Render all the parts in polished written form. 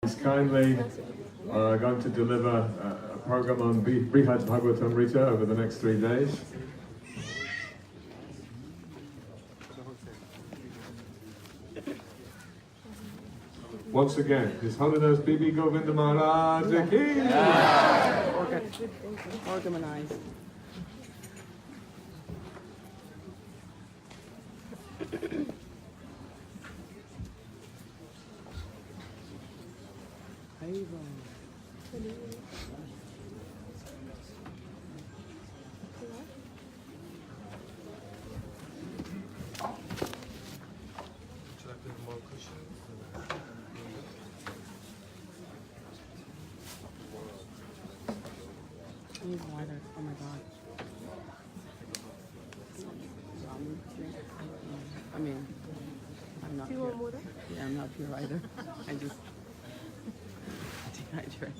He's kindly going to deliver a program on Brihad-bhagavatamrita over the next 3 days. Once again, His Holiness BB Govinda Maharaj ki. Organized. I need water. Oh my god. I mean, I'm not pure. Yeah, I'm not pure either. I just dehydrate.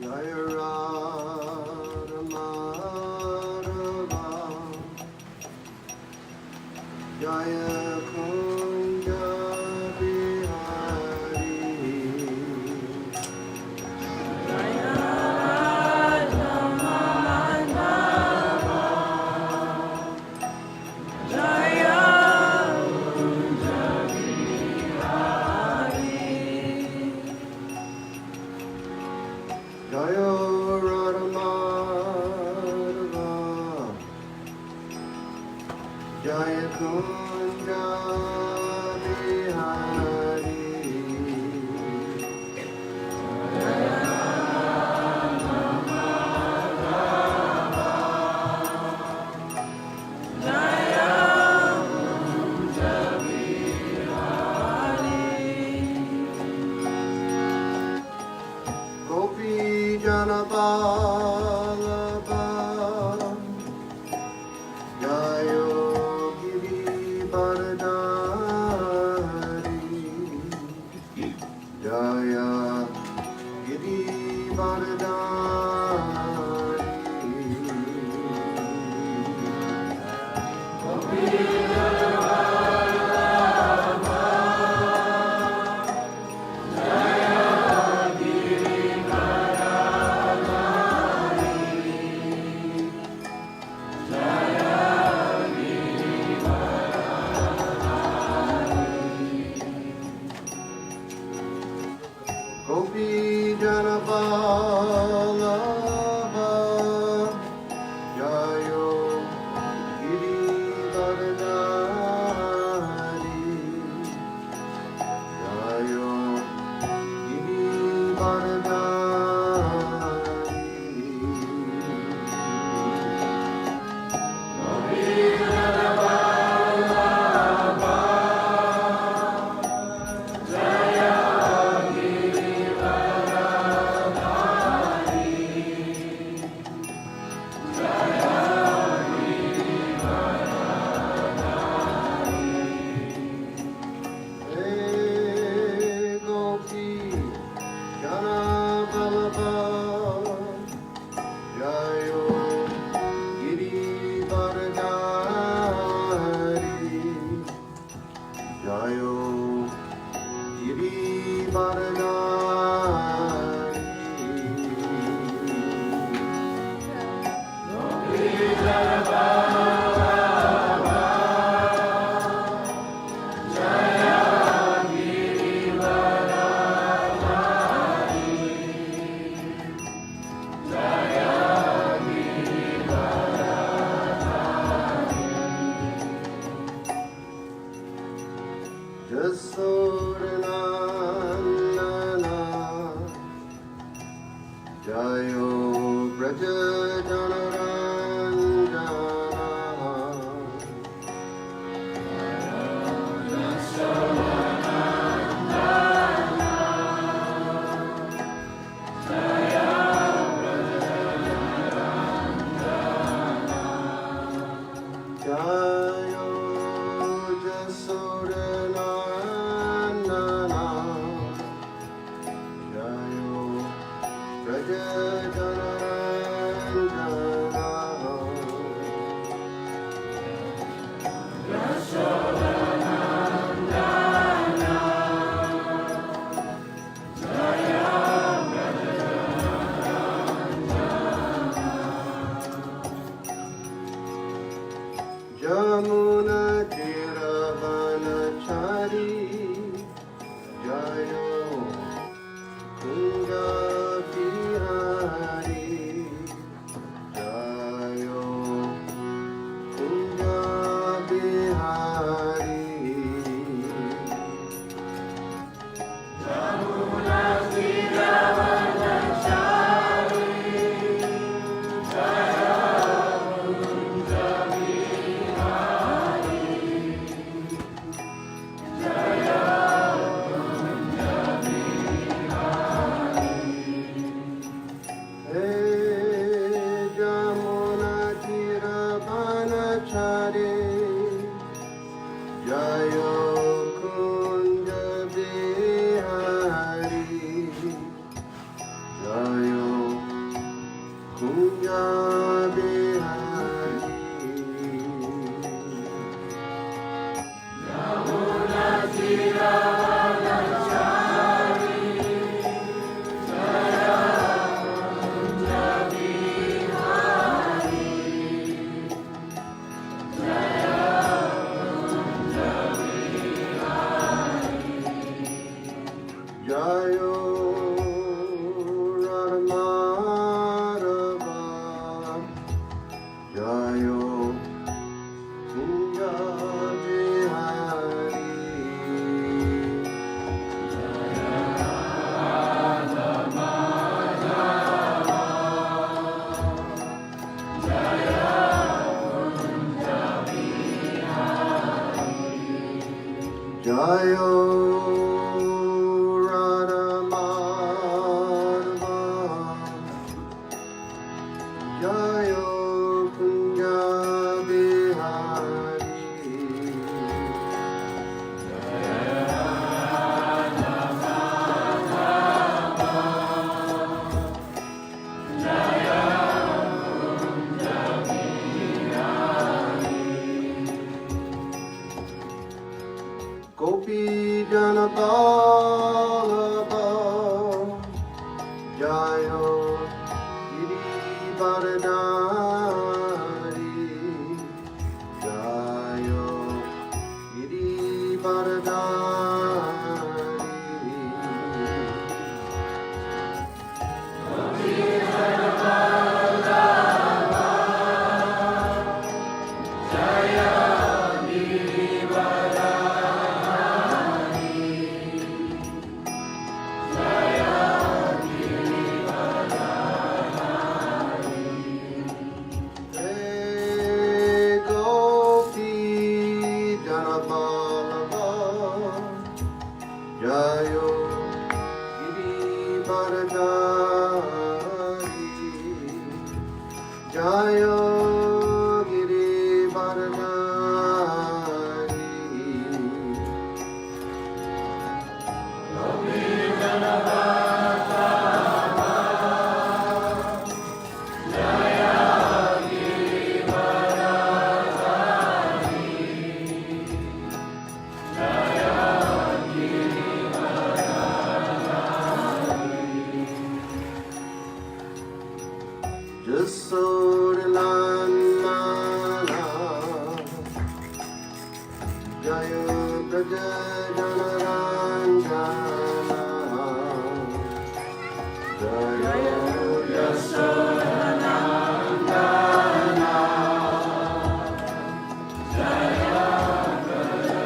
Jaya Radha Madhava Jaya Kunja Bihari Jaya Radha Madhava Jaya Kunja Bihari Jaya Radha Madhava Jaya Kunja Bihari Jaya Kunja Bihari Gopi Janapalapa Jayo Giri Bardari Jaya Giri Bardari Gopi Janapalapa Jaya Giri Bardari Jasodhanandana Jayo Braja Janaranjana Jayo Jasodhanandana Jayo Braja Jamuna Tiravanachari Jayo Kunga Bihari Jayo Kunga Bihari Jamuna Tiravanachari Jayo Kunja Bihari Jayo Kunja Bihari Yamuna Tiravanachari Jayo Kunja Bihari Jayo Radhamadava Jayo Kunja Bihari Jayo Radhamadava Jayo Kunja Bihari Gopi Janapalava Jayo Girivardhari Jayo Hey Gopi Janapalava Jayo Girivardhari Jayo Girivardhari Jasodhanandana Jayo Braja Janaranjana Jayo Jasodhanandana Jayo Braja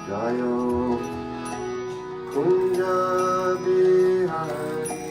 Jayo Kunja Bihari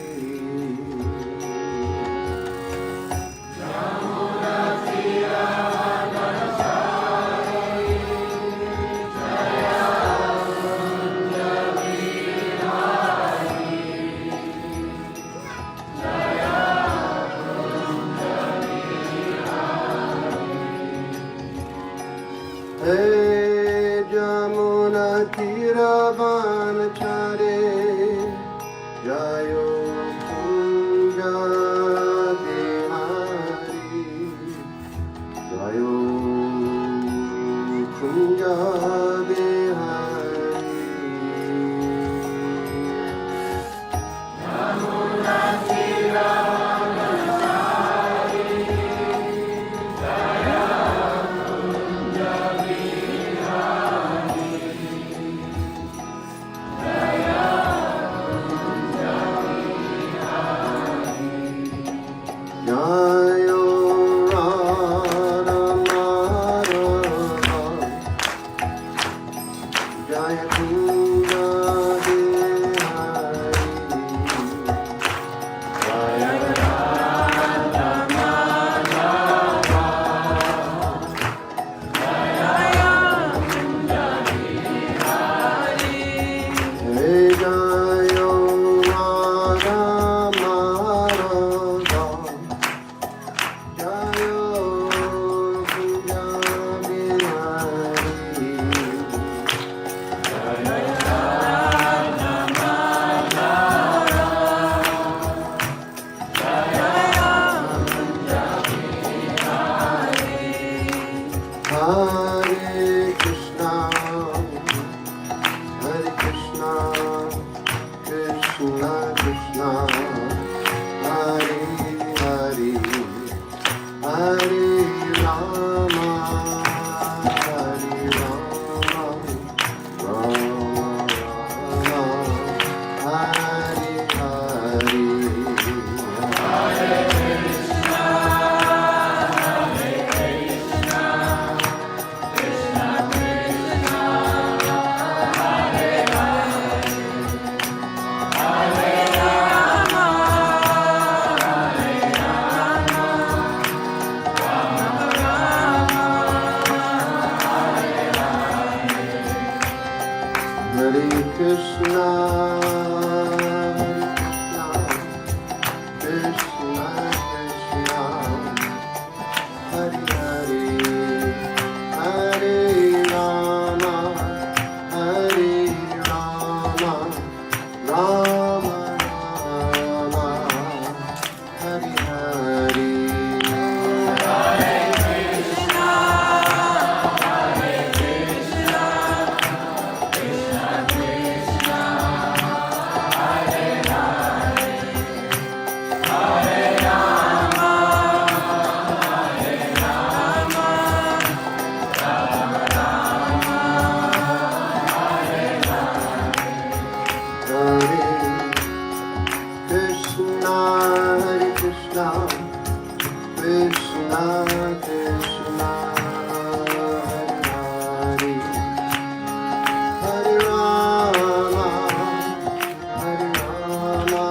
Hey Jamuna Tiravanachare Jayo Kunja Bihari Jayo Kunja Bihari Jayo Radha Madhava Jaya Kunja Bihari Jaya Radha Madhava Hey Jayo Radha Madhava Jayo Kunja Bihari Hare Krishna, Hare Krishna, Krishna Krishna, Hare Hare, Hare Rama, Hare Rama, Rama Rama, Hare Hare. Hare Krishna, Krishna Krishna, Hare Hare, Hare Rama, Hare Rama, Rama Rama, Hare Hare. Hare Krishna, Krishna Krishna, Hare Hare, Hare Rama, Hare Rama,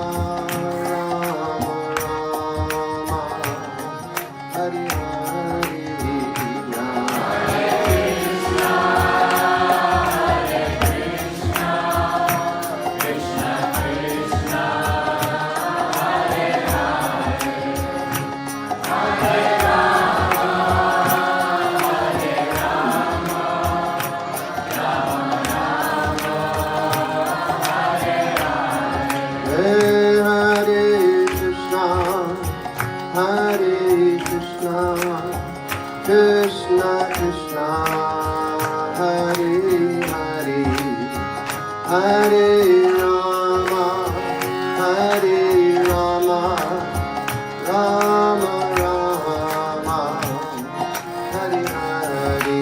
Rama Rama, Hare Hare. Krishna Krishna, Hare Hare, Hare Rama, Hare Rama, Rama Rama, Hare Hare.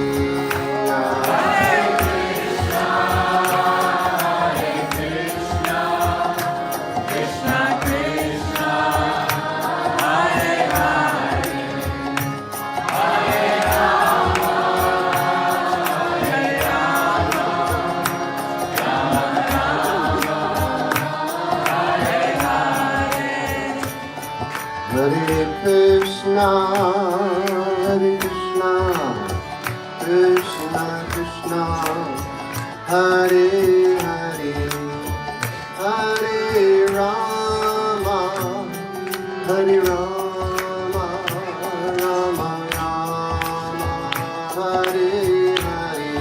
Krishna, Krishna Krishna, Hare Hare, Hare Rama, Hare Rama, Rama Rama, Hare Hare.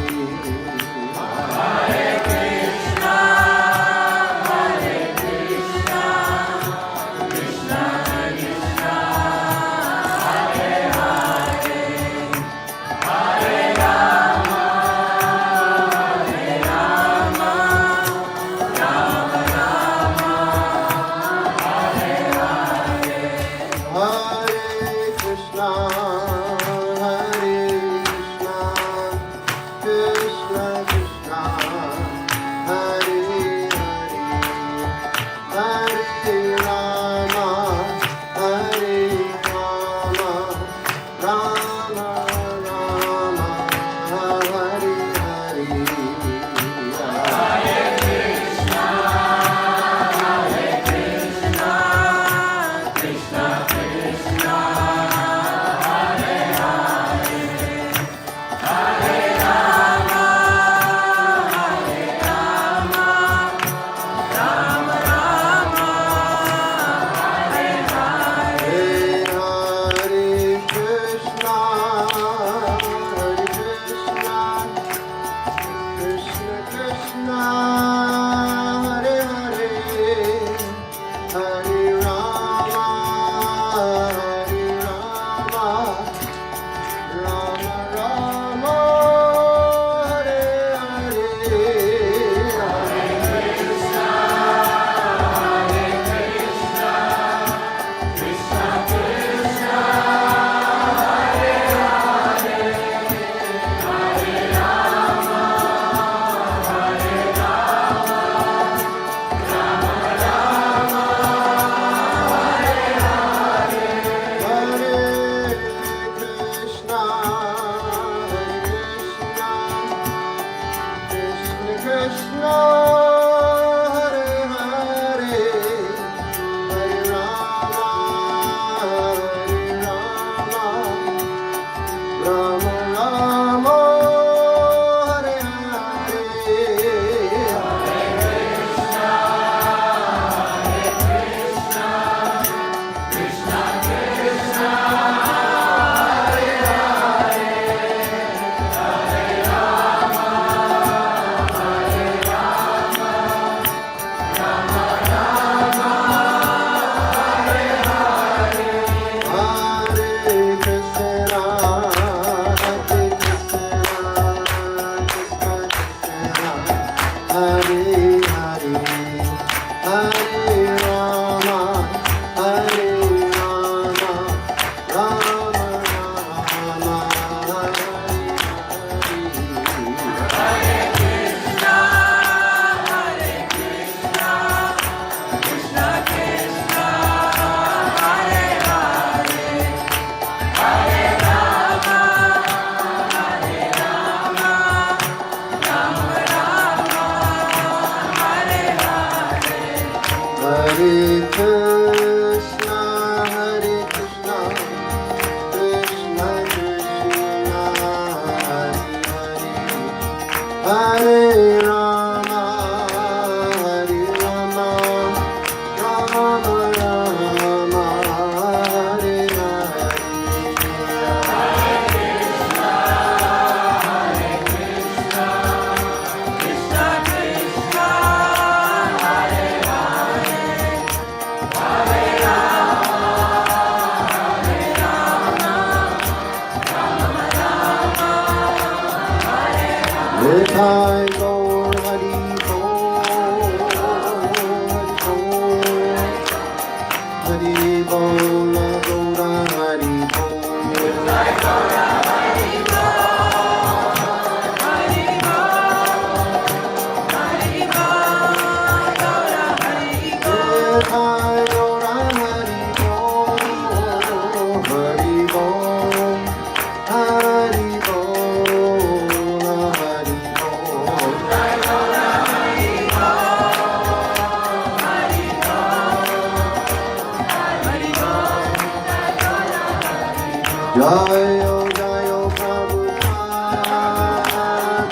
Jayo Jayo Prabhupada,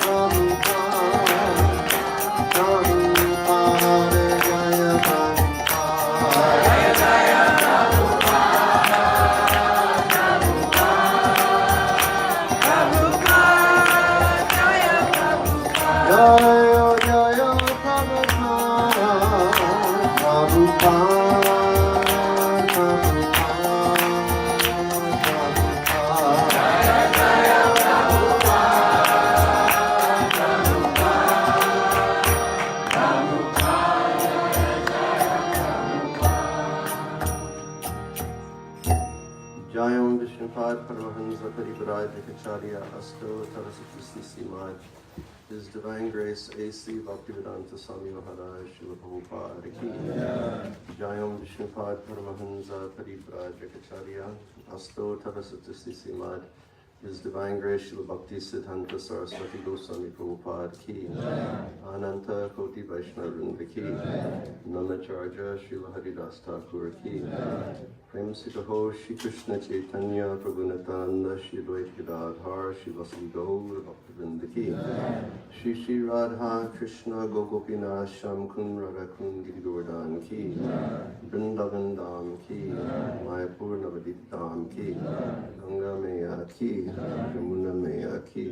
Prabhupada, Prabhupada, Jaya Prabhupada. Jayo Jayo Prabhupada, Prabhupada, Jayam Vishnupad Paramahansa Parivarajikacharya Asto Tarasati Simaj. His Divine Grace A.C. Bhaktivedanta Swami Maharaj Srila Prabhupada Ki. Jayam Vishnupad Paramahansa Parivarajikacharya Asto Tarasati Simaj. His Divine Grace Srila Bhakti Siddhanta Saraswati Goswami Prabhupada Ki. Ananta Koti Vaishnavrinda Ki. Namacharya Srila Haridas Thakur Ki. Prem Sikaho Shri Krishna Chaitanya Prabhu Nityananda Shri Advaita Gadadhar Shri Vasudeva Gaura Bhaktivinoda Ki. Shri Shri Radha Krishna Gopinath Sham Kun Radha Kun Giri Govardhan Ki. Vrindavan Dham Ki. Mayapur Navadip Dham Ki. Ganga Maya Ki. Yamuna Maya Ki.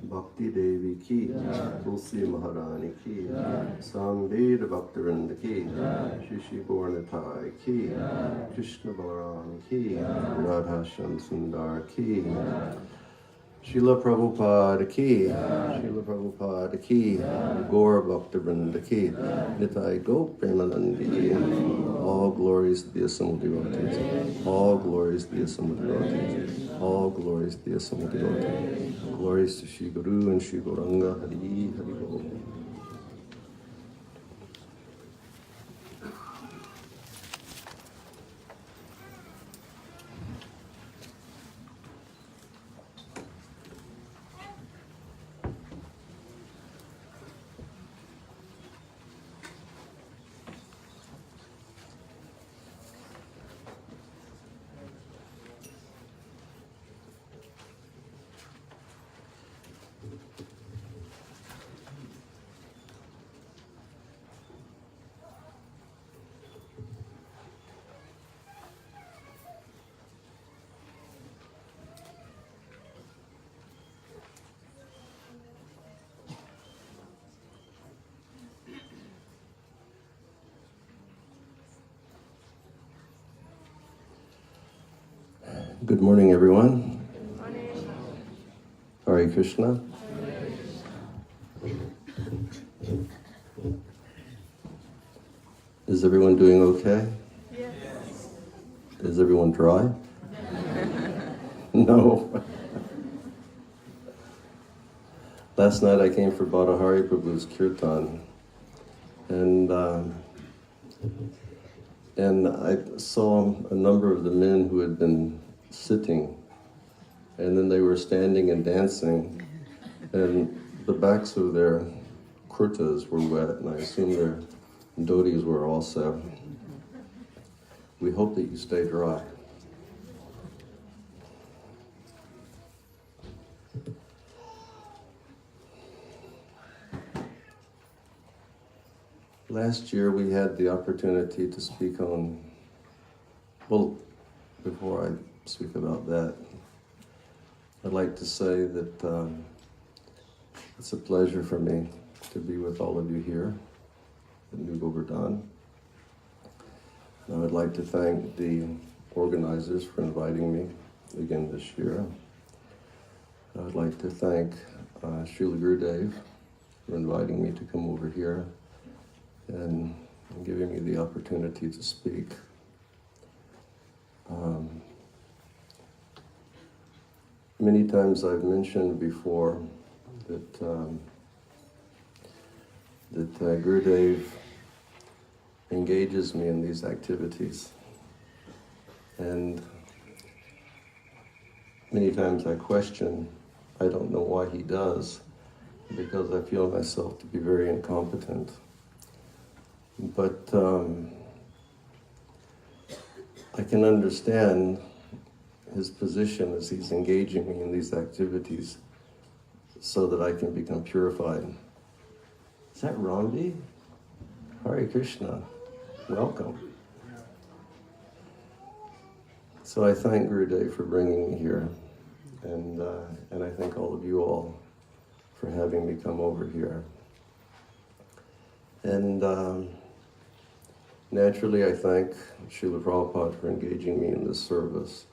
Bhakti Devi Ki. Tulsi Maharani Ki. Samveda Bhaktivinoda Ki. Shri Shri Gauranatai Ki. Krishna Balaram Ki, Radha Shyam Sundar Ki, Srila Prabhupada Ki, Srila Prabhupada Ki, Gaur Bhaktivinoda Ki, Nitai Gop Premanandi. All glories to the assembled devotees. All glories to the assembled devotees. All glories to the assembled devotees. Glories to Shri Guru and Shri Gauranga. Hari Hari Bol. Good morning, everyone. Good morning. Hare Krishna. Is everyone doing okay? Yes. Is everyone dry? No. Last night I came for Bhattahari Prabhu's kirtan, and I saw a number of the men who had been sitting, and then they were standing and dancing, and the backs of their kurtas were wet, and I assume their dhotis were also. We hope that you stay dry. Last year we had the opportunity to speak on, well, before I speak about that, I'd like to say that it's a pleasure for me to be with all of you here at New Govardhan. And I would like to thank the organizers for inviting me again this year. I would like to thank Srila Gurudev for inviting me to come over here and giving me the opportunity to speak. Many times I've mentioned before that Gurudev engages me in these activities, and many times I question, I don't know why he does, because I feel myself to be very incompetent. But I can understand his position as he's engaging me in these activities so that I can become purified. Is that Ramdi? Hare Krishna. Welcome. So I thank Gurudev for bringing me here, and I thank all of you all for having me come over here. And naturally, I thank Srila Prabhupada for engaging me in this service.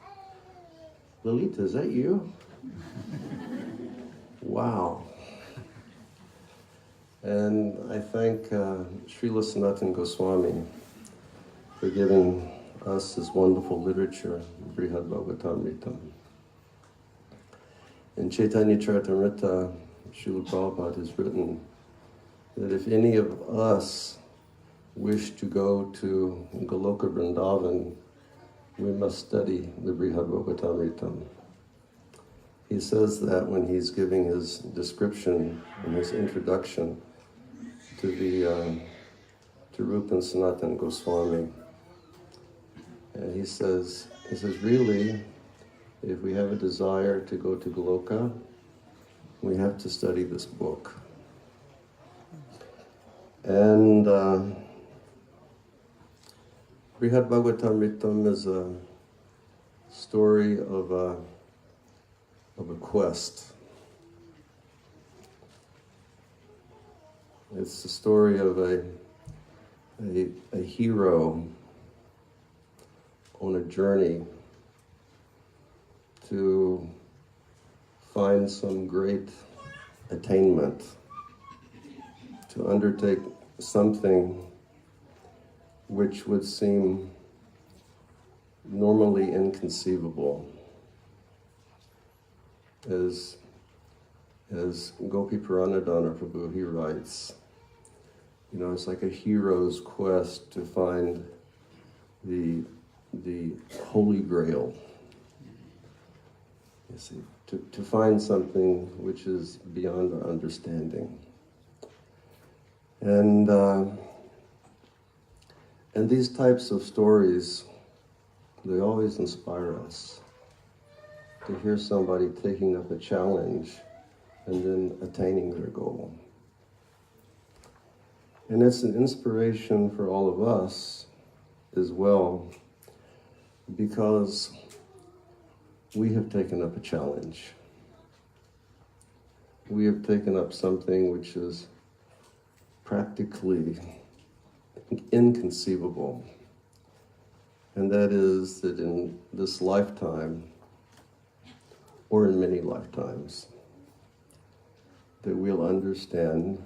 Lalita, is that you? Wow. And I thank Srila Sanatana Goswami for giving us this wonderful literature, Brihad-bhagavatamrita. In Chaitanya Charitamrita, Srila Prabhupada has written that if any of us wish to go to Goloka Vrindavan, we must study the Brihad-bhagavatamrita. He says that when he's giving his description and his introduction to Rupa and Sanatana Goswami. And he says, really, if we have a desire to go to Goloka, we have to study this book. And Brihad-bhagavatamrita is a story of a quest. It's the story of a hero on a journey to find some great attainment, to undertake something which would seem normally inconceivable. As Gopi Puranadana Prabhu, he writes, it's like a hero's quest to find the Holy Grail. You see, to find something which is beyond our understanding. And these types of stories, they always inspire us. To hear somebody taking up a challenge and then attaining their goal. And it's an inspiration for all of us as well, because we have taken up a challenge. We have taken up something which is practically inconceivable. And that is that in this lifetime, or in many lifetimes, that we'll understand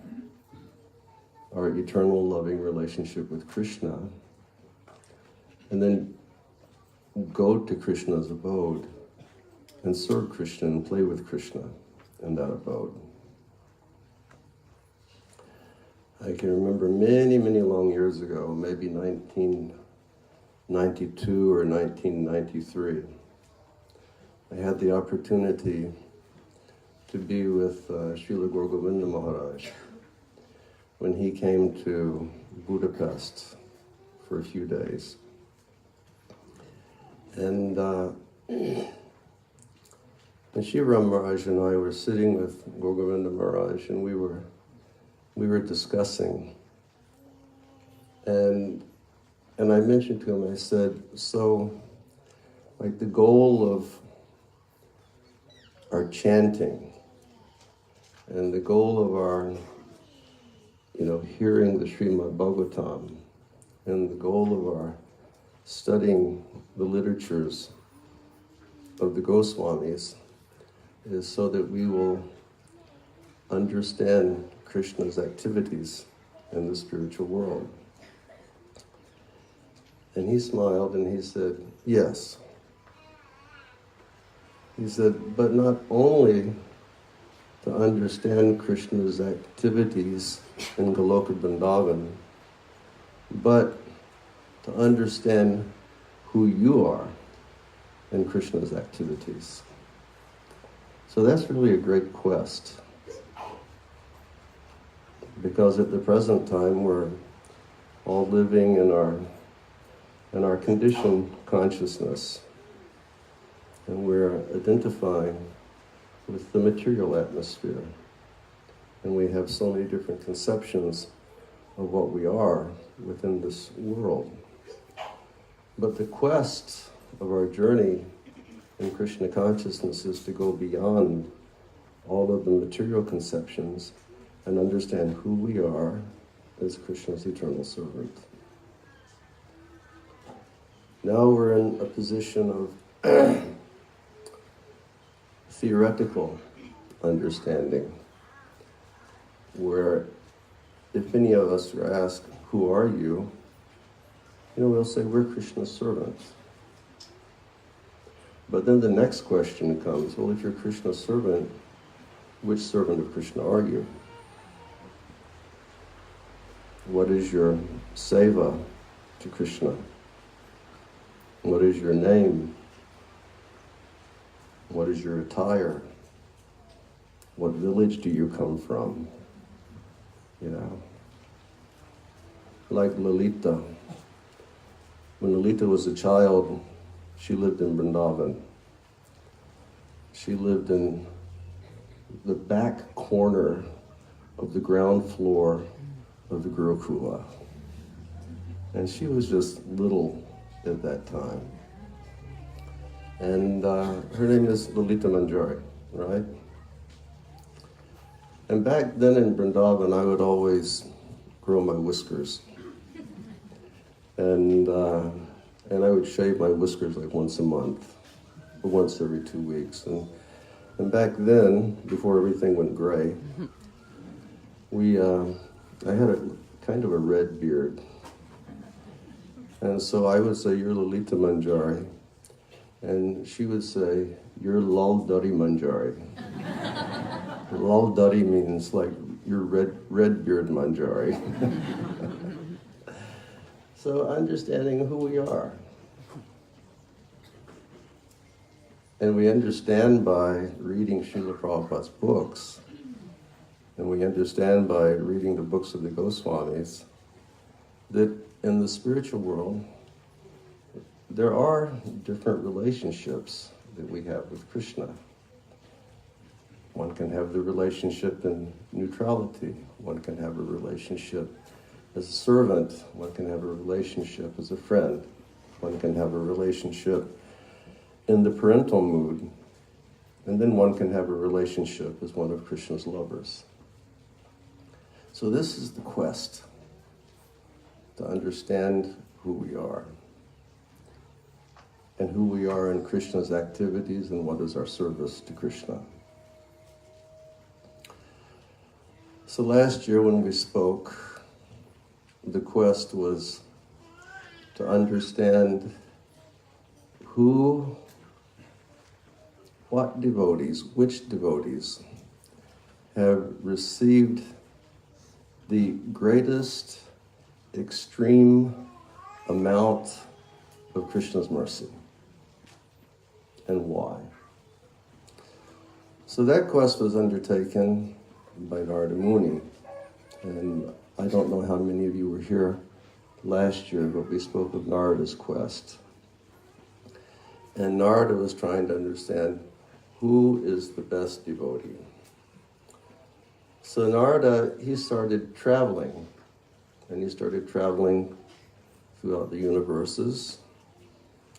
our eternal loving relationship with Krishna, and then go to Krishna's abode and serve Krishna and play with Krishna in that abode. I can remember many, many long years ago, maybe 1992 or 1993, I had the opportunity to be with Srila Govinda Maharaj when he came to Budapest for a few days. And Shivaram Maharaj and I were sitting with Govinda Maharaj, and we were discussing. And I mentioned to him, I said, so, like the goal of our chanting and the goal of our, hearing the Srimad Bhagavatam, and the goal of our studying the literatures of the Goswamis is so that we will understand Krishna's activities in the spiritual world. And he smiled and he said, yes. He said, but not only to understand Krishna's activities in Goloka Vrindavan, but to understand who you are in Krishna's activities. So that's really a great quest. Because at the present time, we're all living in our conditioned consciousness. And we're identifying with the material atmosphere. And we have so many different conceptions of what we are within this world. But the quest of our journey in Krishna consciousness is to go beyond all of the material conceptions and understand who we are as Krishna's eternal servant. Now we're in a position of theoretical understanding, where if any of us are asked, who are you? We'll say we're Krishna's servants. But then the next question comes, well, if you're Krishna's servant, which servant of Krishna are you? What is your seva to Krishna? What is your name? What is your attire? What village do you come from? Like Lalita. When Lalita was a child, she lived in Vrindavan. She lived in the back corner of the ground floor of the Gurukula. And she was just little at that time. And her name is Lalita Manjari, right? And back then in Vrindavan, I would always grow my whiskers. And I would shave my whiskers like once a month, or once every 2 weeks. And back then, before everything went gray, I had a kind of a red beard. And so I would say, you're Lalita Manjari. And she would say, you're Lal Dari Manjari. Lal Dari means like, you're red beard Manjari. So understanding who we are. And we understand by reading Srila Prabhupada's books, and we understand by reading the books of the Goswamis, that in the spiritual world, there are different relationships that we have with Krishna. One can have the relationship in neutrality. One can have a relationship as a servant. One can have a relationship as a friend. One can have a relationship in the parental mood. And then one can have a relationship as one of Krishna's lovers. So this is the quest, to understand who we are, and who we are in Krishna's activities, and what is our service to Krishna. So last year when we spoke, the quest was to understand what devotees, which devotees have received the greatest extreme amount of Krishna's mercy, and why. So that quest was undertaken by Narada Muni, and I don't know how many of you were here last year, but we spoke of Narada's quest. And Narada was trying to understand who is the best devotee. So Narada, he started traveling, and he started traveling throughout the universes,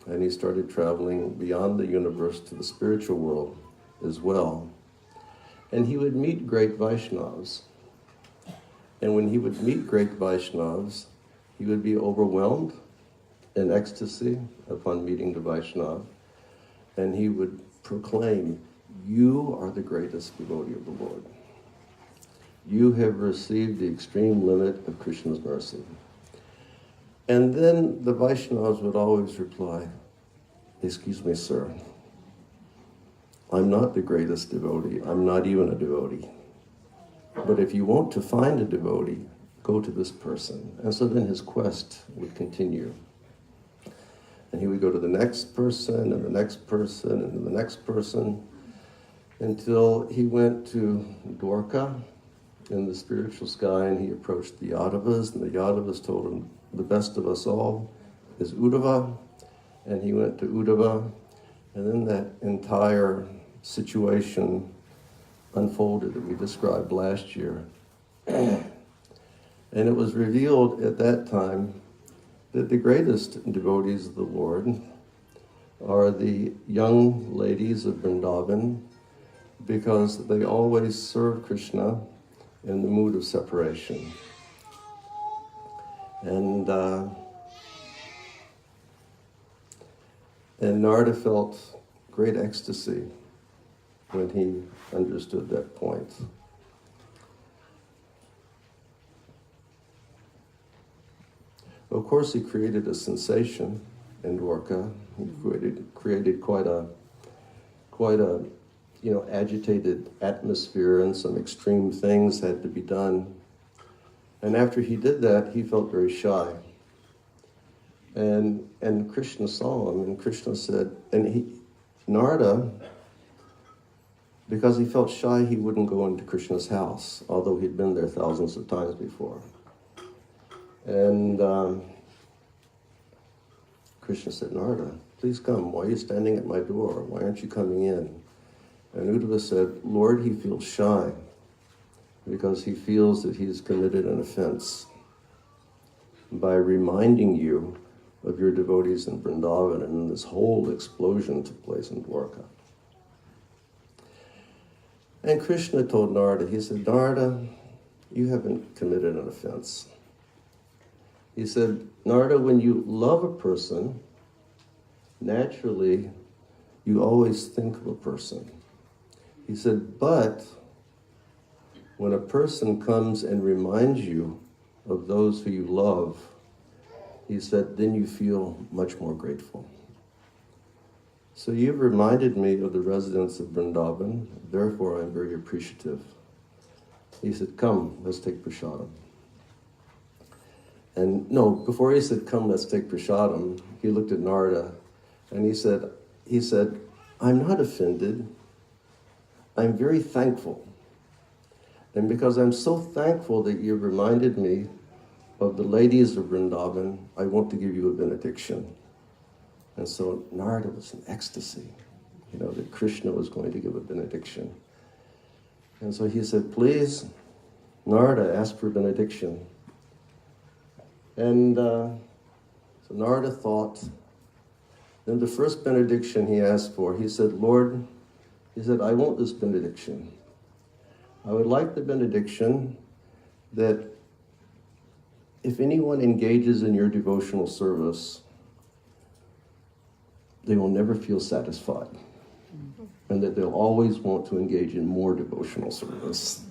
and he started traveling beyond the universe to the spiritual world as well. And he would meet great Vaishnavas. And when he would meet great Vaishnavas, he would be overwhelmed in ecstasy upon meeting the Vaishnava, and he would proclaim, you are the greatest devotee of the Lord. You have received the extreme limit of Krishna's mercy. And then the Vaishnavas would always reply, excuse me, sir, I'm not the greatest devotee. I'm not even a devotee. But if you want to find a devotee, go to this person. And so then his quest would continue. And he would go to the next person, and the next person, and the next person, until he went to Dwarka in the spiritual sky, and he approached the Yadavas, and the Yadavas told him, the best of us all is Uddhava. And he went to Uddhava, And then that entire situation unfolded that we described last year. And it was revealed at that time that the greatest devotees of the Lord are the young ladies of Vrindavan, because they always serve Krishna in the mood of separation. And Narada felt great ecstasy when he understood that point. Of course, he created a sensation in Dwarka. He created quite a agitated atmosphere, and some extreme things had to be done. And after he did that, he felt very shy. And Krishna saw him, and Krishna said, Narada, because he felt shy, he wouldn't go into Krishna's house, although he'd been there thousands of times before. And Krishna said, Narada, please come. Why are you standing at my door? Why aren't you coming in? And Uddhava said, Lord, he feels shy because he feels that he's committed an offense by reminding you of your devotees in Vrindavan, and this whole explosion took place in Dwarka. And Krishna told Narada, he said, Narada, you haven't committed an offense. He said, Narada, when you love a person, naturally, you always think of a person. He said, but when a person comes and reminds you of those who you love, he said, then you feel much more grateful. So you've reminded me of the residents of Vrindavan, therefore I'm very appreciative. He said, come, let's take prasadam. And no, before he said, come, let's take prasadam, he looked at Narada and he said, I'm not offended. I'm very thankful. And because I'm so thankful that you've reminded me of the ladies of Vrindavan, I want to give you a benediction. And so Narada was in ecstasy, that Krishna was going to give a benediction. And so he said, please, Narada, ask for benediction. And so Narada thought. Then the first benediction he asked for, he said, Lord, I want this benediction. I would like the benediction that if anyone engages in your devotional service, they will never feel satisfied, and that they'll always want to engage in more devotional service.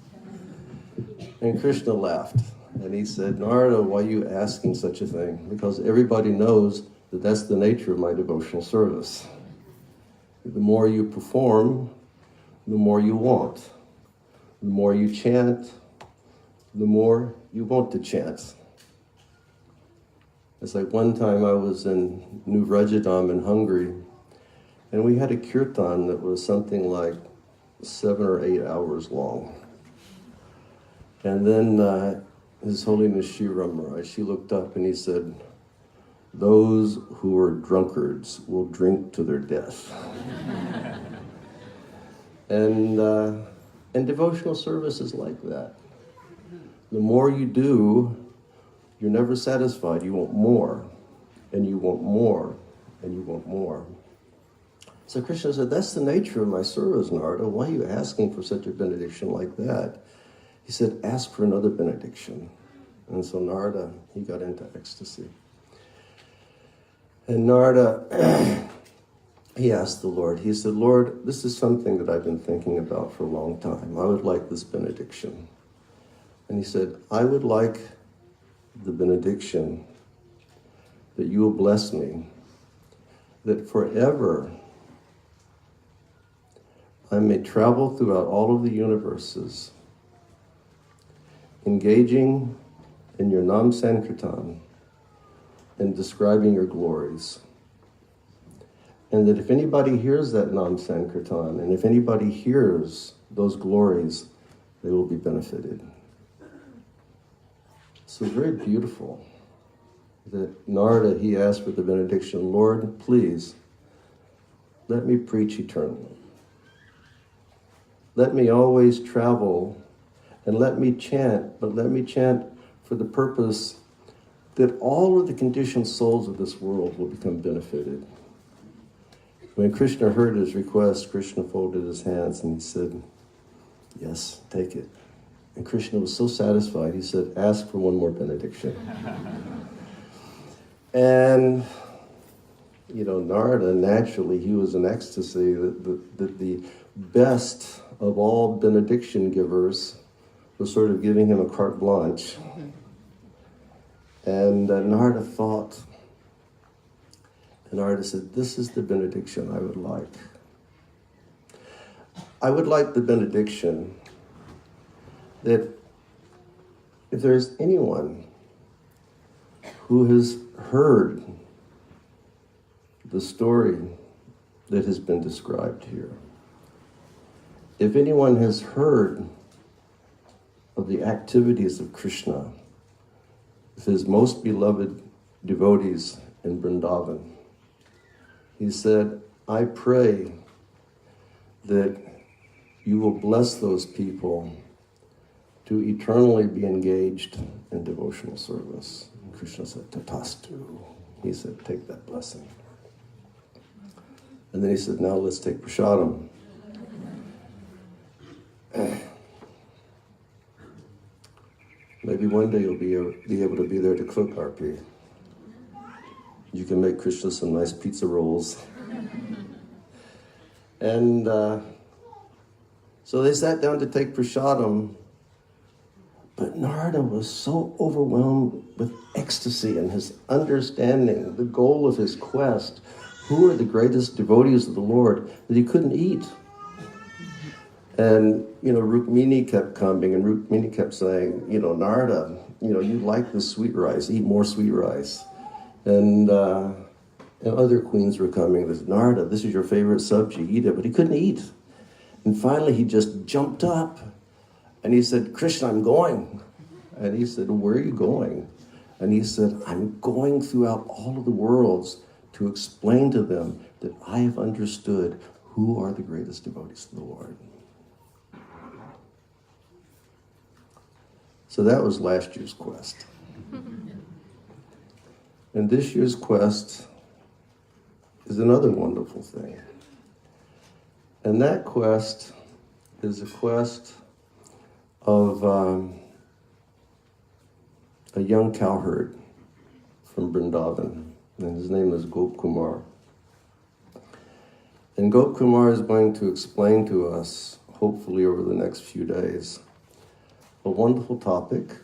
And Krishna laughed, and he said, Narada, why are you asking such a thing? Because everybody knows that that's the nature of my devotional service. The more you perform, the more you want. The more you chant, the more you want to chant. It's like one time I was in New Vrajadam in Hungary, and we had a kirtan that was something like 7 or 8 hours long. And then His Holiness Sri Rama, she looked up and he said, those who are drunkards will drink to their death. And devotional service is like that. The more you do, you're never satisfied. You want more, and you want more, and you want more. So Krishna said, that's the nature of my service, Narada. Why are you asking for such a benediction like that? He said, ask for another benediction. And so Narada, he got into ecstasy. And Narada, he asked the Lord, he said, Lord, this is something that I've been thinking about for a long time. I would like this benediction. And he said, I would like the benediction that you will bless me, that forever I may travel throughout all of the universes, engaging in your Nam Sankirtan and describing your glories. And that if anybody hears that Nam Sankirtan, and if anybody hears those glories, they will be benefited. So very beautiful that Narada, he asked for the benediction, Lord, please, let me preach eternal. Let me always travel, and let me chant, but let me chant for the purpose that all of the conditioned souls of this world will become benefited. When Krishna heard his request, Krishna folded his hands and he said, yes, take it. And Krishna was so satisfied, he said, ask for one more benediction. And, Narada, naturally, he was in ecstasy that the best of all benediction givers was sort of giving him a carte blanche. And Narada thought, and Narada said, this is the benediction I would like. I would like the benediction that if there's anyone who has heard the story that has been described here, if anyone has heard of the activities of Krishna with his most beloved devotees in Vrindavan, he said, I pray that you will bless those people to eternally be engaged in devotional service. And Krishna said, Tatastu. He said, take that blessing. And then he said, now let's take prasadam. Maybe one day you'll be able to be there to cook, RP. You can make Krishna some nice pizza rolls. And so they sat down to take prasadam, but Narada was so overwhelmed with ecstasy and his understanding, the goal of his quest, who are the greatest devotees of the Lord, that he couldn't eat. And, Rukmini kept coming, and Rukmini kept saying, Narada, you like the sweet rice, eat more sweet rice. And other queens were coming, they said, Narada, this is your favorite sabji, eat it. But he couldn't eat. And finally he just jumped up and he said, Krishna, I'm going. And he said, where are you going? And he said, I'm going throughout all of the worlds to explain to them that I have understood who are the greatest devotees of the Lord. So that was last year's quest. And this year's quest is another wonderful thing. And that quest is a quest of a young cowherd from Vrindavan, and his name is Gop Kumar. And Gop Kumar is going to explain to us, hopefully over the next few days, a wonderful topic.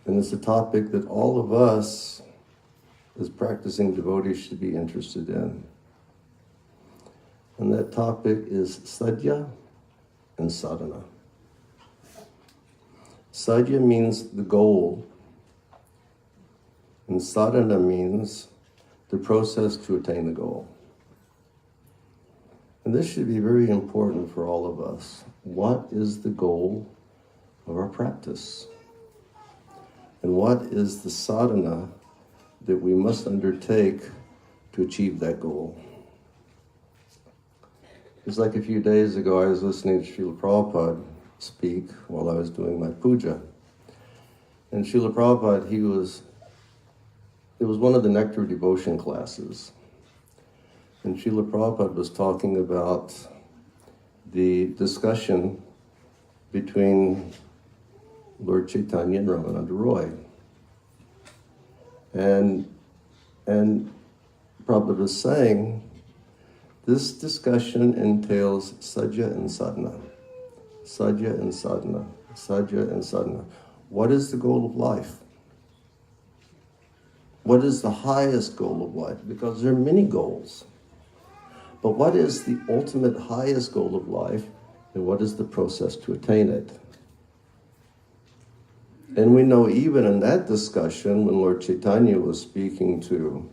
And it's a topic that all of us as practicing devotees should be interested in. And that topic is sadhya and sadhana. Sadhya means the goal, and sadhana means the process to attain the goal. And this should be very important for all of us. What is the goal of our practice? And what is the sadhana that we must undertake to achieve that goal? It's like a few days ago, I was listening to Srila Prabhupada speak while I was doing my puja. And Srila Prabhupada, it was one of the Nectar Devotion classes. And Srila Prabhupada was talking about the discussion between Lord Chaitanya and Ramananda Roy. And Prabhupada was saying, this discussion entails sadhya and sadhana. Sadhya and sadhana. Sadhya and sadhana. What is the goal of life? What is the highest goal of life? Because there are many goals. But what is the ultimate highest goal of life, and what is the process to attain it? And we know even in that discussion, when Lord Chaitanya was speaking to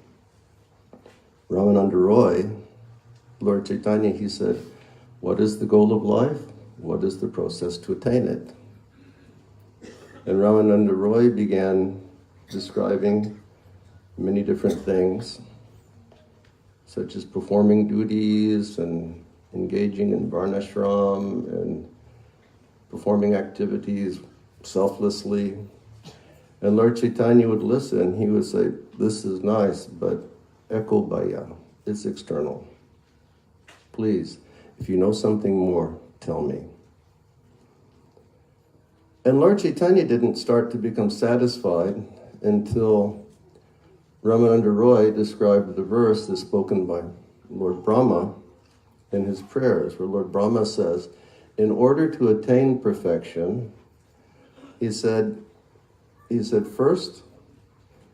Ramananda Roy, Lord Chaitanya, he said, what is the goal of life? What is the process to attain it? And Ramananda Roy began describing many different things. such as performing duties and engaging in varnashram and performing activities selflessly. And Lord Chaitanya would listen. He would say, this is nice, but eko baya, it's external. Please, if you know something more, tell me. And Lord Chaitanya didn't start to become satisfied until Ramananda Roy described the verse that's spoken by Lord Brahma in his prayers, where Lord Brahma says, in order to attain perfection, he said, first,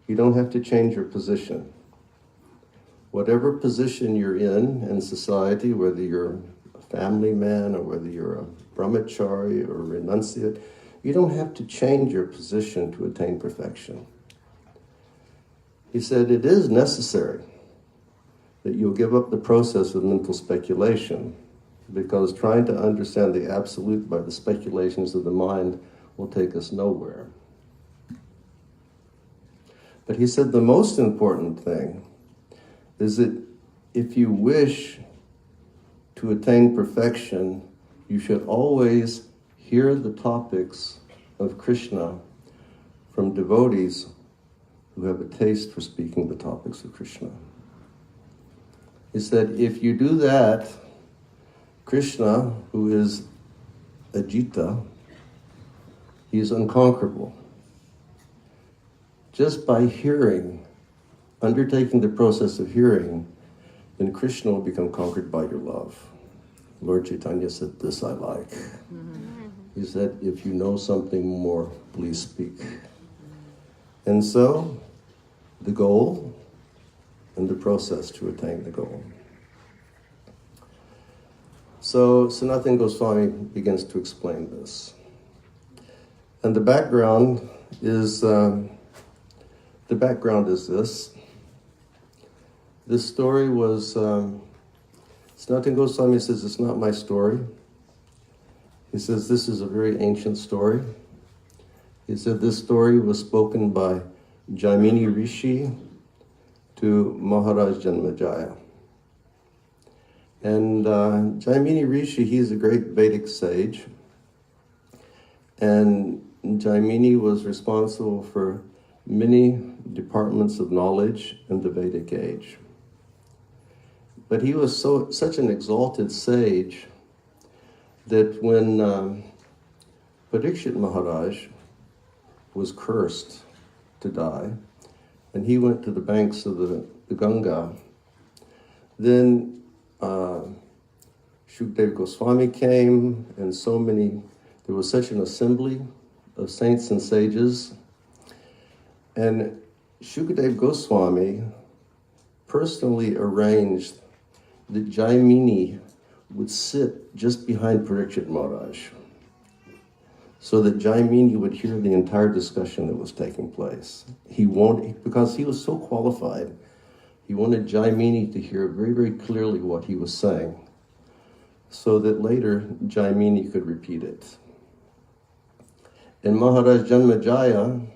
you don't have to change your position. Whatever position you're in society, whether you're a family man or whether you're a brahmachari or a renunciate, you don't have to change your position to attain perfection. He said it is necessary that you'll give up the process of mental speculation, because trying to understand the absolute by the speculations of the mind will take us nowhere. But he said the most important thing is that if you wish to attain perfection, you should always hear the topics of Krishna from devotees who have a taste for speaking the topics of Krishna. He said, if you do that, Krishna, who is Ajita, he is unconquerable. Just by hearing, undertaking the process of hearing, then Krishna will become conquered by your love. Lord Chaitanya said, this I like. He said, if you know something more, please speak. And so, the goal and the process to attain the goal. So Sanatana Goswami begins to explain this. And the background is this. This story was, Sanatana Goswami says, it's not my story. He says, this is a very ancient story. He said, this story was spoken by Jaimini Rishi to Maharaj Janmejaya. And Jaimini Rishi, he's a great Vedic sage. And Jaimini was responsible for many departments of knowledge in the Vedic age. But he was such an exalted sage that when Parikshit Maharaj was cursed to die, and he went to the banks of the Ganga, then Shukdev Goswami came, and there was such an assembly of saints and sages, and Shukdev Goswami personally arranged that Jaimini would sit just behind Parikshit Maharaj, so that Jaimini would hear the entire discussion that was taking place. Because he was so qualified, he wanted Jaimini to hear very, very clearly what he was saying, so that later Jaimini could repeat it. And Maharaj Janmejaya,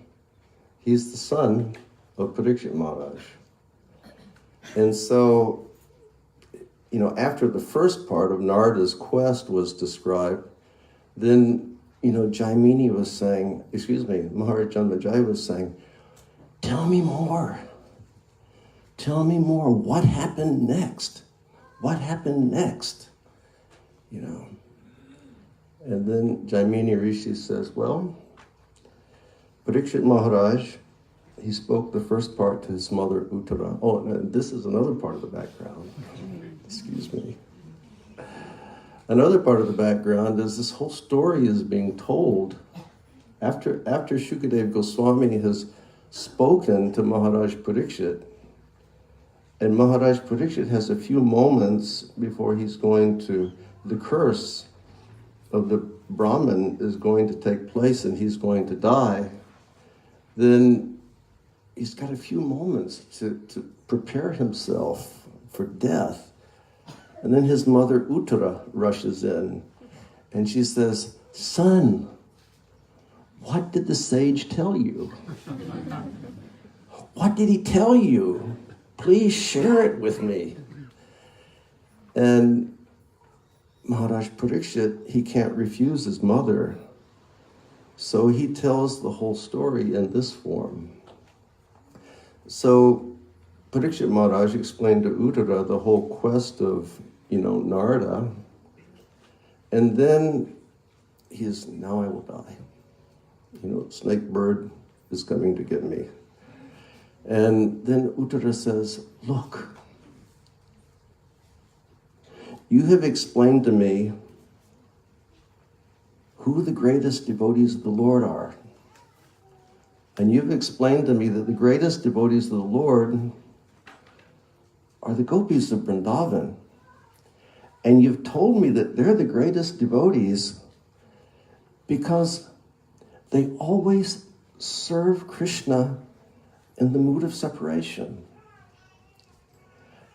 he's the son of Parikshit Maharaj. And so, after the first part of Narada's quest was described, then, Jaimini was saying, Maharaj Janmejaya was saying, tell me more. Tell me more. What happened next? What happened next? And then Jaimini Rishi says, well, Parikshit Maharaj, he spoke the first part to his mother Uttara. Oh, and this is another part of the background. Excuse me. Another part of the background is this whole story is being told after Shukadev Goswami has spoken to Maharaj Parikshit, and Maharaj Parikshit has a few moments before the curse of the Brahmin is going to take place and he's going to die. Then he's got a few moments to prepare himself for death. And then his mother Uttara rushes in and she says, son, what did the sage tell you? What did he tell you? Please share it with me. And Maharaj Parikshit, he can't refuse his mother. So he tells the whole story in this form. So Parikshit Maharaj explained to Uttara the whole quest of, Narada. And then now I will die. Snake bird is coming to get me. And then Uttara says, look, you have explained to me who the greatest devotees of the Lord are. And you've explained to me that the greatest devotees of the Lord are the gopis of Vrindavan. And you've told me that they're the greatest devotees because they always serve Krishna in the mood of separation.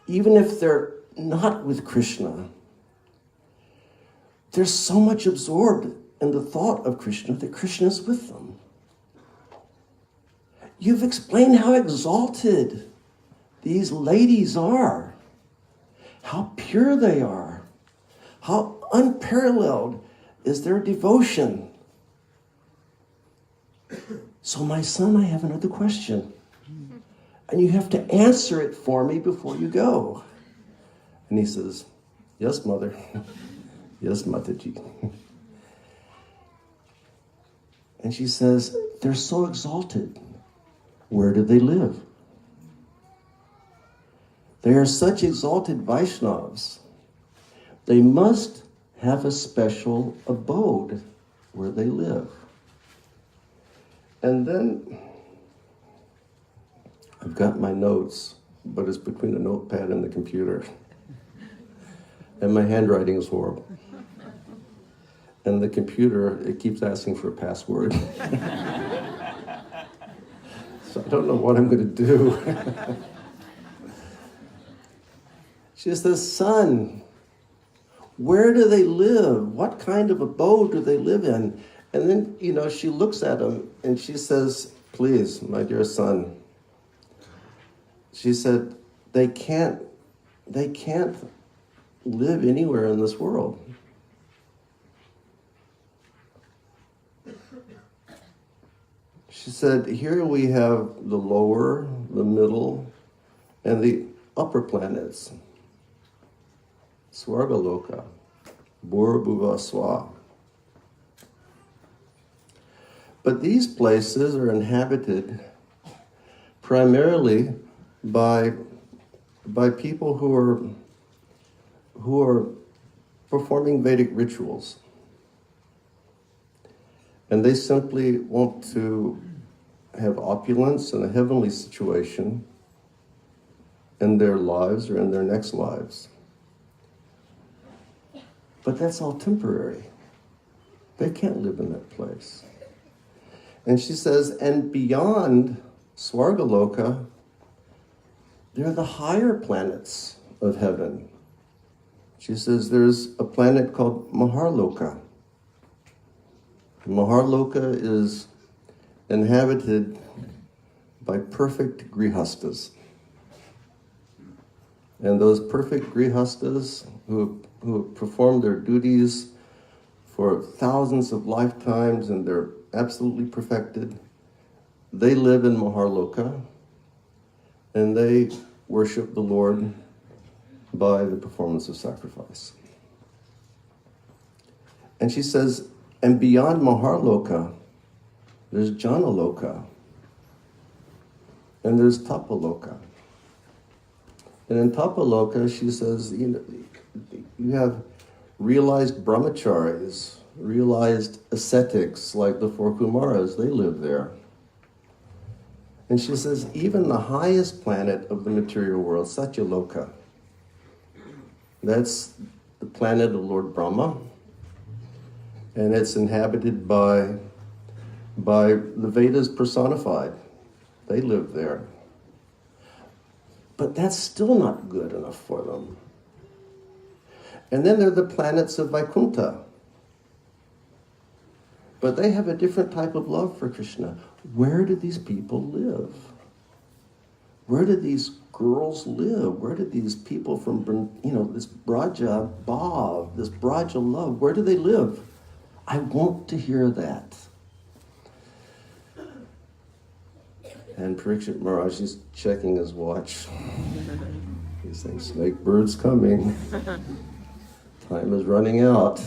Even if they're not with Krishna, they're so much absorbed in the thought of Krishna that Krishna is with them. You've explained how exalted these ladies are, how pure they are, how unparalleled is their devotion. So my son, I have another question. And you have to answer it for me before you go. And he says, yes, mother. Yes, Mataji. And she says, they're so exalted. Where do they live? They are such exalted Vaishnavas. They must have a special abode where they live. And then I've got my notes, but it's between a notepad and the computer. And my handwriting is horrible. And the computer, it keeps asking for a password. So I don't know what I'm going to do. She says, son, where do they live? What kind of abode do they live in? And then, she looks at him and she says, please, my dear son. She said, they can't live anywhere in this world. She said, here we have the lower, the middle, and the upper planets. Svargaloka, Bhur Swa. But these places are inhabited primarily by people who are performing Vedic rituals. And they simply want to have opulence and a heavenly situation in their lives or in their next lives. But that's all temporary. They can't live in that place. And she says, and beyond Svargaloka, there are the higher planets of heaven. She says there's a planet called Maharloka. Maharloka is inhabited by perfect grihastas. And those perfect grihastas who perform their duties for thousands of lifetimes and they're absolutely perfected, they live in Maharloka and they worship the Lord by the performance of sacrifice. And she says, and beyond Maharloka, there's Janaloka, and there's Tapaloka. And in Tapaloka, she says, you have realized brahmacharis, realized ascetics like the four Kumaras, they live there. And she says, even the highest planet of the material world, Satyaloka, that's the planet of Lord Brahma, and it's inhabited by the Vedas personified. They live there. But that's still not good enough for them. And then there are the planets of Vaikuntha. But they have a different type of love for Krishna. Where do these people live? Where do these girls live? Where do these people from, this Braja Bhav, this Braja love, where do they live? I want to hear that. And Parikshit Maharaj is checking his watch. He's saying, snake bird's coming. Time is running out.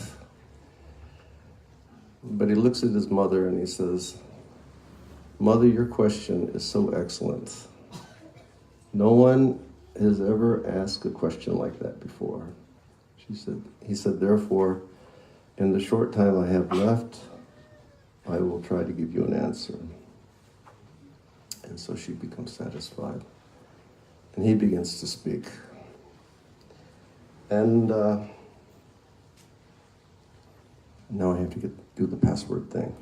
But he looks at his mother and he says, Mother, your question is so excellent. No one has ever asked a question like that before. He said, therefore, in the short time I have left, I will try to give you an answer. And so she becomes satisfied. And he begins to speak. And now I have to do the password thing.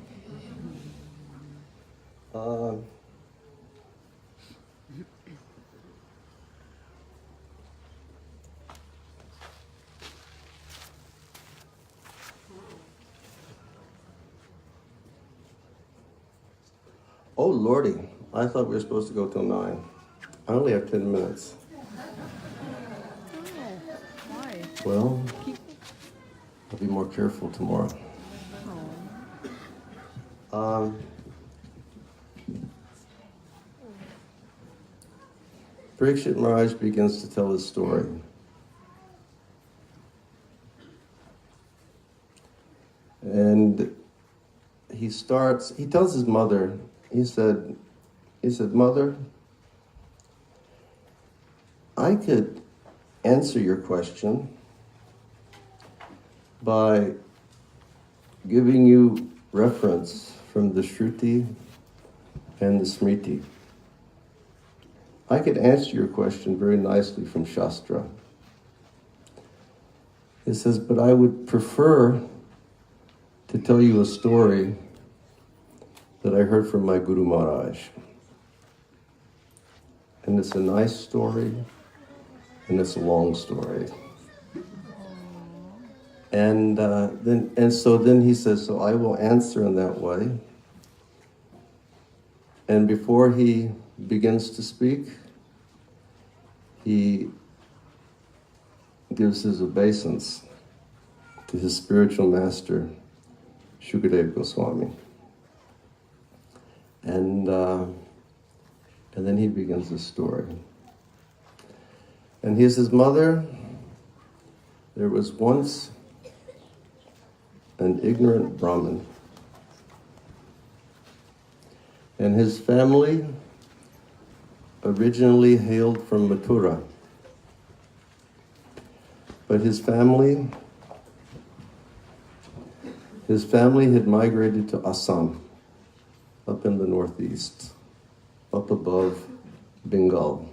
Oh, Lordy, I thought we were supposed to go till 9. I only have 10 minutes. Why? Well, I'll be more careful tomorrow. Parikshit Maharaj begins to tell his story. And he tells his mother, he said, Mother, I could answer your question by giving you reference from the Shruti and the Smriti. I could answer your question very nicely from Shastra. It says, but I would prefer to tell you a story that I heard from my Guru Maharaj. And it's a nice story, and it's a long story. And so then he says, so I will answer in that way. And before he begins to speak, he gives his obeisance to his spiritual master, Shukadeva Goswami. And then he begins his story. And he says, Mother, there was once an ignorant Brahmin, and his family originally hailed from Mathura. But his family had migrated to Assam, up in the northeast, up above Bengal.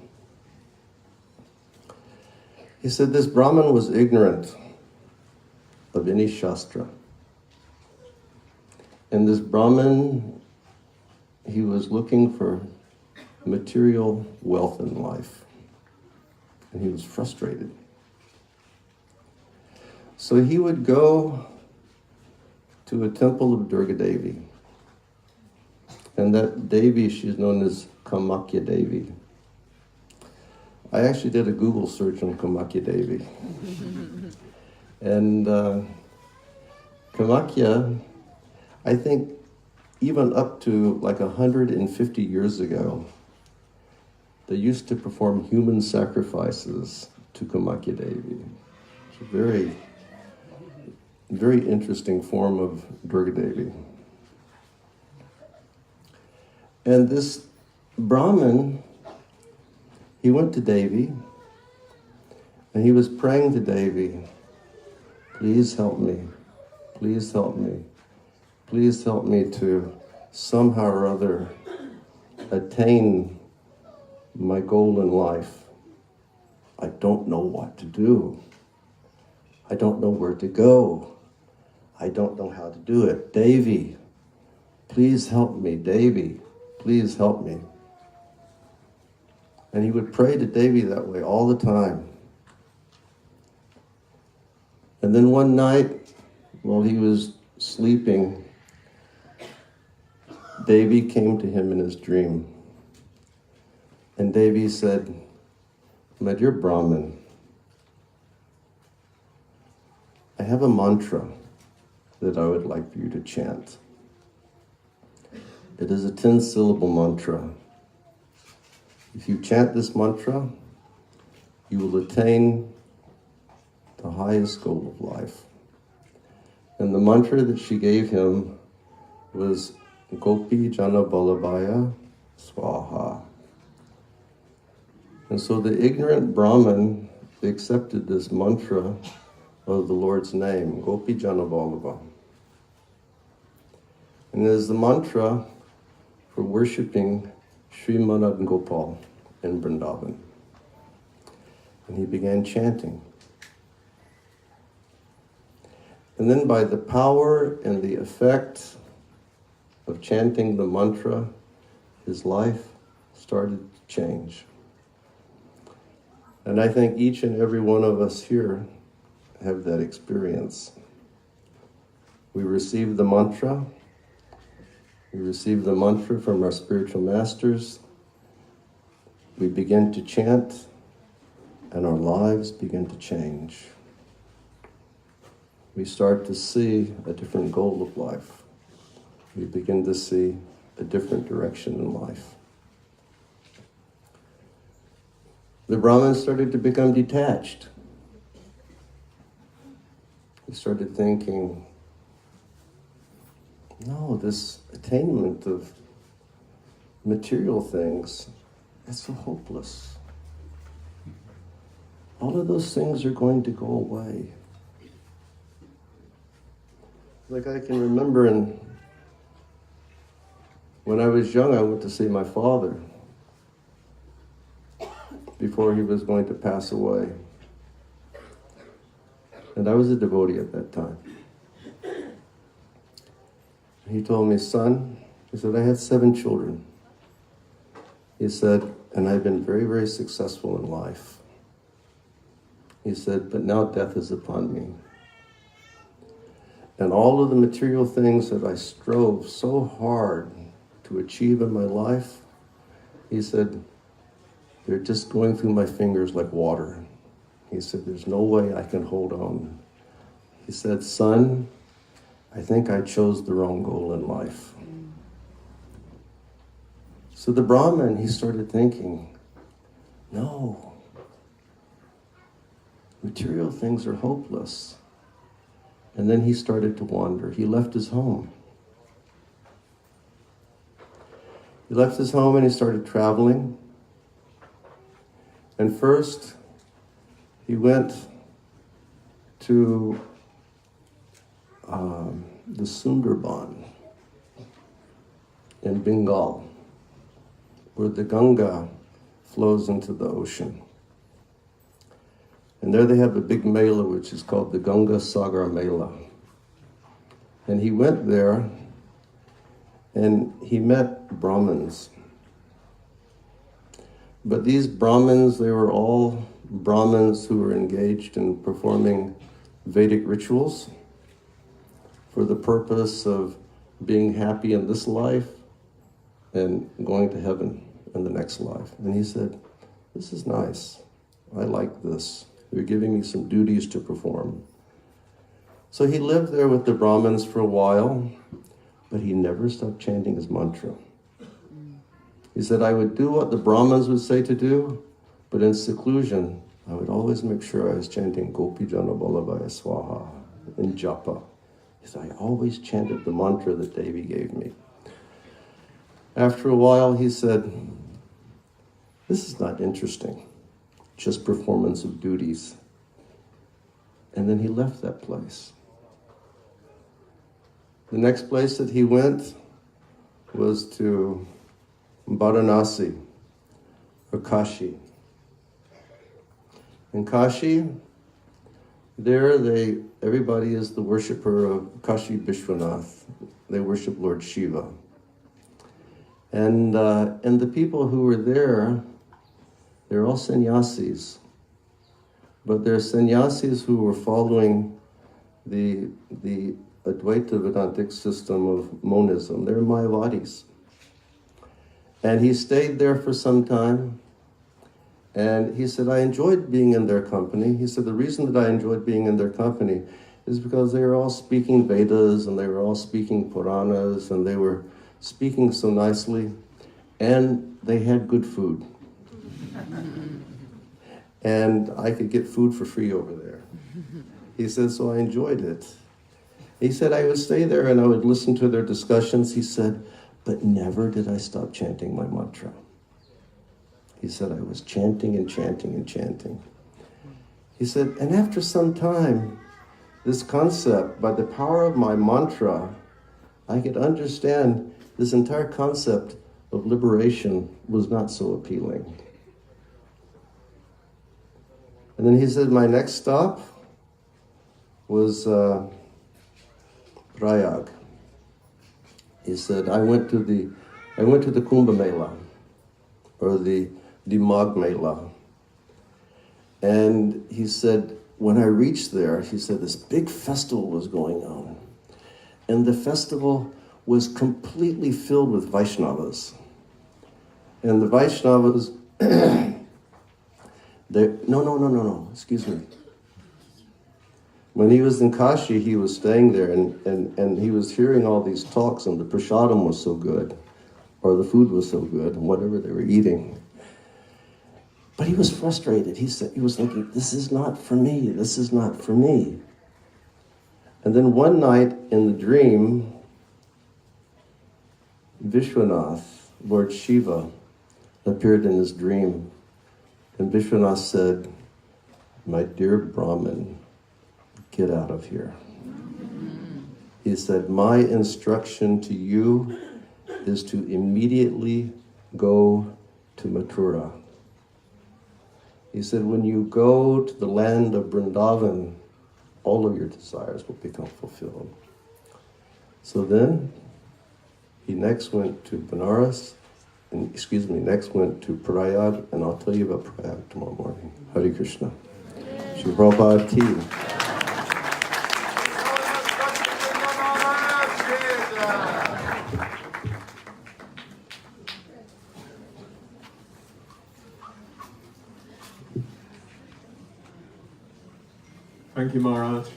He said this Brahmin was ignorant of any Shastra. And this Brahmin, he was looking for material wealth in life. And he was frustrated. So he would go to a temple of Durga Devi. And that Devi, she's known as Kamakya Devi. I actually did a Google search on Kamakya Devi. And Kamakya, I think even up to like 150 years ago, they used to perform human sacrifices to Kamakya Devi. It's a very, very interesting form of Durga Devi. And this Brahmin, he went to Devi, and he was praying to Devi, please help me, please help me, please help me to somehow or other attain my goal in life. I don't know what to do. I don't know where to go. I don't know how to do it. Devi, please help me. Devi, please help me. And he would pray to Devi that way all the time. And then one night, while he was sleeping, Devi came to him in his dream. And Devi said, My dear Brahmin, I have a mantra that I would like for you to chant. It is a 10-syllable mantra. If you chant this mantra, you will attain the highest goal of life. And the mantra that she gave him was Gopi Jana Balabhaya Swaha. And so the ignorant Brahmin accepted this mantra of the Lord's name, Gopi Jana Balabha. And it is the mantra for worshipping Sri Manad Gopal in Vrindavan. And he began chanting. And then by the power and the effect of chanting the mantra, his life started to change. And I think each and every one of us here have that experience. We receive the mantra. We receive the mantra from our spiritual masters. We begin to chant, and our lives begin to change. We start to see a different goal of life. We begin to see a different direction in life. The Brahmin started to become detached. He started thinking, no, this attainment of material things, it's so hopeless. All of those things are going to go away. Like I can remember when I was young, I went to see my father before he was going to pass away. And I was a devotee at that time. He told me, son, he said, I had 7 children. He said, and I've been very, very successful in life. He said, but now death is upon me. And all of the material things that I strove so hard to achieve in my life, he said, they're just going through my fingers like water. He said, there's no way I can hold on. He said, son, I think I chose the wrong goal in life. So the Brahmin, he started thinking, no, material things are hopeless. And then he started to wander. He left his home. He left his home and he started traveling. And first, he went to the Sundarban in Bengal, where the Ganga flows into the ocean. And there they have a big mela, which is called the Ganga Sagar Mela. And he went there and he met Brahmins. But these Brahmins, they were all Brahmins who were engaged in performing Vedic rituals for the purpose of being happy in this life and going to heaven in the next life. And he said, this is nice. I like this. They're giving me some duties to perform. So he lived there with the Brahmins for a while, but he never stopped chanting his mantra. He said, I would do what the Brahmins would say to do, but in seclusion, I would always make sure I was chanting Gopi Jana Balabhaya Swaha in japa. He said, I always chanted the mantra that Devi gave me. After a while, he said, this is not interesting, just performance of duties. And then he left that place. The next place that he went was to Varanasi, or Kashi. In Kashi, there everybody is the worshiper of Kashi Vishwanath. They worship Lord Shiva. And the people who were there, they're all sannyasis. But they're sannyasis who were following the Advaita Vedantic system of monism. They're Mayavadis. And he stayed there for some time. And he said, I enjoyed being in their company. He said, the reason that I enjoyed being in their company is because they were all speaking Vedas and they were all speaking Puranas and they were speaking so nicely and they had good food. And I could get food for free over there. He said, so I enjoyed it. He said, I would stay there and I would listen to their discussions. He said, but never did I stop chanting my mantra. He said, I was chanting and chanting and chanting. He said, and after some time, this concept, by the power of my mantra, I could understand this entire concept of liberation was not so appealing. And then he said, my next stop was Prayag. He said, I went to the Kumbh Mela, or the Magh Mela. And he said, when I reached there, he said, this big festival was going on. And the festival was completely filled with Vaishnavas. And the Vaishnavas, excuse me. When he was in Kashi, he was staying there and he was hearing all these talks and the prasadam was so good, or the food was so good, and whatever they were eating. But he was frustrated. He was thinking, this is not for me, this is not for me. And then one night in the dream, Vishwanath, Lord Shiva, appeared in his dream. And Vishwanath said, my dear Brahmin, get out of here. He said, my instruction to you is to immediately go to Mathura. He said, when you go to the land of Vrindavan, all of your desires will become fulfilled. So then, he next went to Benares, next went to Prayag, and I'll tell you about Prayag tomorrow morning. Hare Krishna. Shri Prabhupada ki. Thank you, Maharaj.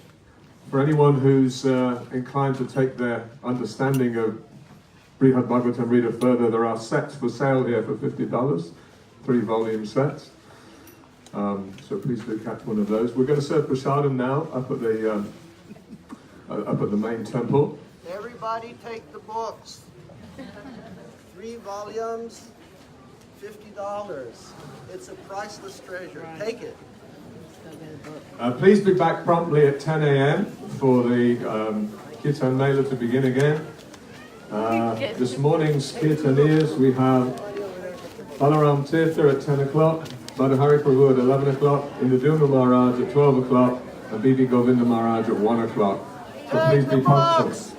For anyone who's inclined to take their understanding of Brihad-bhagavatamrita further, there are sets for sale here for $50, 3-volume sets. So please do catch one of those. We're going to serve prasadam now up at the main temple. Everybody take the books. 3 volumes, $50. It's a priceless treasure. Take it. Please be back promptly at 10 a.m. for the Kirtan Mela to begin again. This morning's Kirtanias, we have Balaram Tirtha at 10 o'clock, Badahari Prabhu at 11 o'clock, Indaduma Maharaj at 12 o'clock, and BB Govinda Maharaj at 1 o'clock. So please be punctual.